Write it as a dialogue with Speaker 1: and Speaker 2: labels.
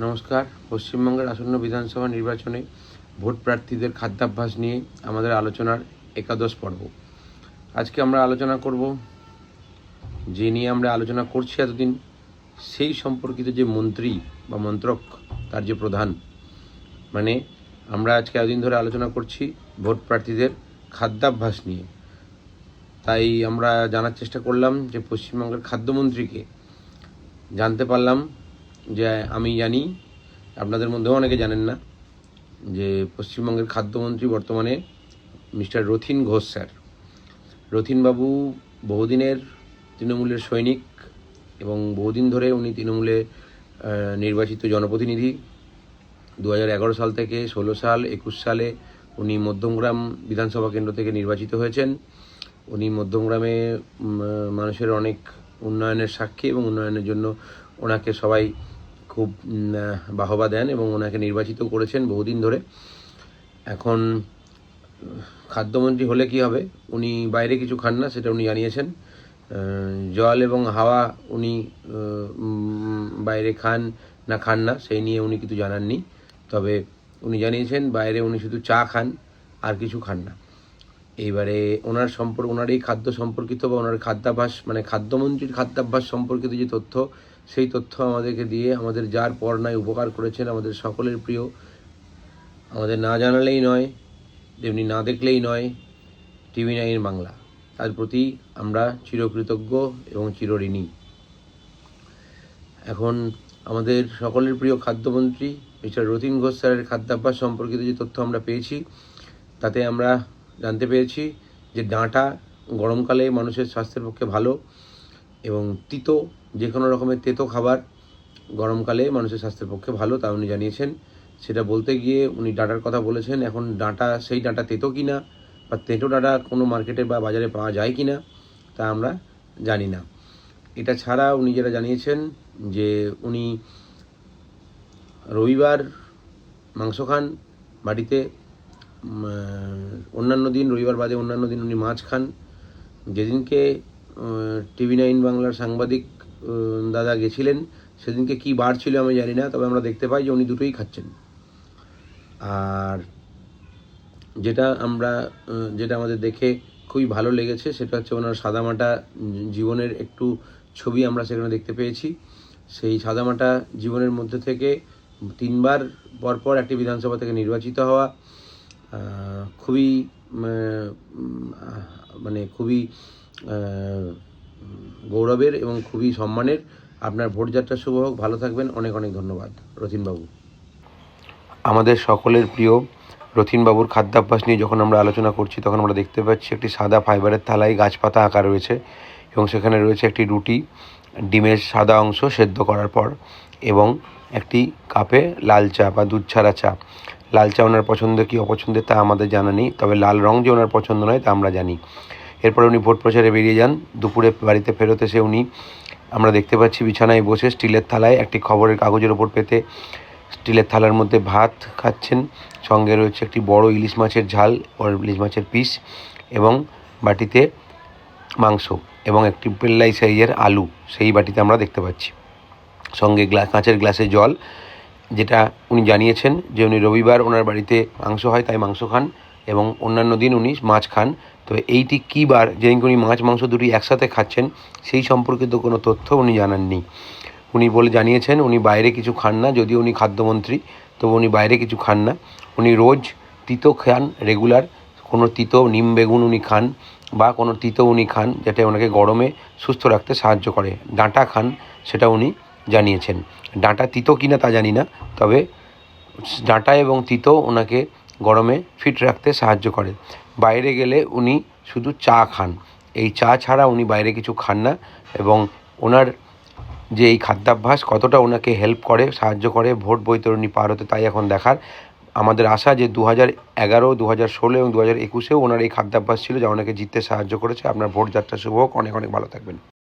Speaker 1: নমস্কার। পশ্চিমবঙ্গের আসন্ন বিধানসভা নির্বাচনে ভোট প্রার্থীদের খাদ্যাভ্যাস নিয়ে আমাদের আলোচনার একাদশ পর্ব। আজকে আমরা আলোচনা করব, যে নিয়ে আমরা আলোচনা করছি এতদিন, সেই সম্পর্কিত যে মন্ত্রী বা মন্ত্রক, তার যে প্রধান, মানে আমরা আজকে এতদিন ধরে আলোচনা করছি ভোট প্রার্থীদের খাদ্যাভ্যাস নিয়ে। তাই আমরা জানার চেষ্টা করলাম যে পশ্চিমবঙ্গের খাদ্যমন্ত্রীকে। জানতে পারলাম যে, আমি জানি আপনাদের মধ্যেও অনেকে জানেন না, যে পশ্চিমবঙ্গের খাদ্যমন্ত্রী বর্তমানে মিস্টার রথীন ঘোষ স্যার। রথীনবাবু বহুদিনের তৃণমূলের সৈনিক এবং বহুদিন ধরে উনি তৃণমূলে নির্বাচিত জনপ্রতিনিধি। 2011 সাল থেকে 16 সাল 21 সালে উনি মধ্যমগ্রাম বিধানসভা কেন্দ্র থেকে নির্বাচিত হয়েছেন। উনি মধ্যমগ্রামে মানুষের অনেক উন্নয়নের সাক্ষী এবং উন্নয়নের জন্য ওনাকে সবাই খুব বাহবা দেন এবং ওনাকে নির্বাচিত করেছেন বহুদিন ধরে। এখন খাদ্যমন্ত্রী হলে কি হবে, উনি বাইরে কিছু খান না, সেটা উনি জানিয়েছেন। জল এবং হাওয়া উনি বাইরে খান না সেই নিয়ে উনি কিছু জানাননি। তবে উনি জানিয়েছেন বাইরে উনি শুধু চা খান, আর কিছু খান না। এইবারে ওনার এই খাদ্য সম্পর্কিত বা ওনার খাদ্যাভ্যাস, মানে খাদ্যমন্ত্রীর খাদ্যাভ্যাস সম্পর্কিত যে তথ্য, সেই তথ্য আমাদেরকে দিয়ে আমাদের যার পর নাই উপকার করেছেন, আমাদের সকলের প্রিয়, আমাদের না জানালেই নয়, তেমনি না দেখলেই নয়, TV9 বাংলা। তার প্রতি আমরা চিরকৃতজ্ঞ এবং চিরঋণী। এখন আমাদের সকলের প্রিয় খাদ্যমন্ত্রী মিস্টার রথীন ঘোষ স্যারের খাদ্যাভ্যাস সম্পর্কিত যে তথ্য আমরা পেয়েছি, তাতে আমরা জানতে পেরেছি যে ডাঁটা গরমকালে মানুষের স্বাস্থ্যের পক্ষে ভালো, এবং তিতো, যে কোনো রকমের তেতো খাবার গরমকালে মানুষের স্বাস্থ্যের পক্ষে ভালো, তা উনি জানিয়েছেন। সেটা বলতে গিয়ে উনি ডাঁটার কথা বলেছেন। এখন ডাঁটা, সেই ডাঁটা তেতো কিনা বা তেঁতো ডাঁটা কোনো মার্কেটে বা বাজারে পাওয়া যায় কিনা তা আমরা জানি না। এটা ছাড়া উনি যেটা জানিয়েছেন যে উনি রবিবার মাংস খান বাড়িতে, অন্যান্য দিন, রবিবার বাদে অন্যান্য দিন উনি মাছ খান। যেদিনকে TV9 বাংলার সাংবাদিক দাদা গেছিলেন, সেদিনকে কি বার ছিল আমি জানি না, তবে আমরা দেখতে পাই যে উনি দুটোই খাচ্ছেন। আর যেটা আমাদের দেখে খুবই ভালো লেগেছে, সেটা হচ্ছে ওনার সাদামাটা জীবনের একটু ছবি আমরা সেখানে দেখতে পেয়েছি। সেই সাদামাটা জীবনের মধ্যে থেকে 3 বার পরপর একটি বিধানসভা থেকে নির্বাচিত হওয়া খুবই খুবই গৌরবের এবং খুবই সম্মানের। আপনার ভোটযাত্রা শুভ হোক, ভালো থাকবেন। অনেক অনেক ধন্যবাদ রথীনবাবু। আমাদের সকলের প্রিয় রথীনবাবুর খাদ্যাভ্যাস নিয়ে যখন আমরা আলোচনা করছি, তখন আমরা দেখতে পাচ্ছি একটি সাদা ফাইবারের থালায় গাছপাতা আঁকা রয়েছে, এবং সেখানে রয়েছে একটি রুটি, ডিমের সাদা অংশ সেদ্ধ করার পর, এবং একটি কাপে লাল চা বা দুধ ছাড়া চা। লাল চা ওনার পছন্দ কি অপছন্দের তা আমাদের জানা নেই, তবে লাল রং যে ওনার পছন্দ নয় তা আমরা জানি। এরপরে উনি ভোট প্রচারে বেরিয়ে যান। দুপুরে বাড়িতে ফেরত এসে আমরা দেখতে পাচ্ছি বিছানায় বসে স্টিলের থালায় একটি খবরের কাগজের ওপর পেতে স্টিলের থালার মধ্যে ভাত খাচ্ছেন। সঙ্গে রয়েছে একটি বড় ইলিশ মাছের ঝাল ও ইলিশ মাছের পিস, এবং বাটিতে মাংস এবং একটি পেল্লাই সাইজের আলু সেই বাটিতে আমরা দেখতে পাচ্ছি। সঙ্গে কাঁচের গ্লাসে জল, যেটা উনি জানিয়েছেন যে উনি রবিবার ওনার বাড়িতে মাংস হয় তাই মাংস খান, এবং অন্যান্য দিন উনি মাছ খান। তো এইটি কী বার যেদিনকে উনি মাছ মাংস দুটি একসাথে খাচ্ছেন, সেই সম্পর্কিত কোনো তথ্য উনি জানাননি। উনি জানিয়েছেন উনি বাইরে কিছু খান না, যদিও উনি খাদ্যমন্ত্রী, তবু উনি বাইরে কিছু খান না। উনি রোজ তিতো খান, রেগুলার কোনো তিতো নিম বেগুন উনি খান, বা কোনো তিতো উনি খান যেটা ওনাকে গরমে সুস্থ রাখতে সাহায্য করে। ডাঁটা খান, সেটা উনি জানিয়েছেন। ডাঁটা তিতো কিনা তা জানি না, তবে ডাঁটা এবং তিতো ওনাকে গরমে ফিট রাখতে সাহায্য করে। বাইরে গেলে উনি শুধু চা খান, এই চা ছাড়া উনি বাইরে কিছু খান না। এবং ওনার যে এই খাদ্যাভ্যাস কতটা ওনাকে হেল্প করে, সাহায্য করে ভোট বৈতরণী পার হতে, তাই এখন দেখার। আমাদের আশা যে 2011, 2016 এবং 2021-এও ওনার এই খাদ্যাভ্যাস ছিল, যা ওনাকে জিততে সাহায্য করেছে। আপনার ভোট যাত্রা শুভ হোক। অনেক অনেক ভালো থাকবেন।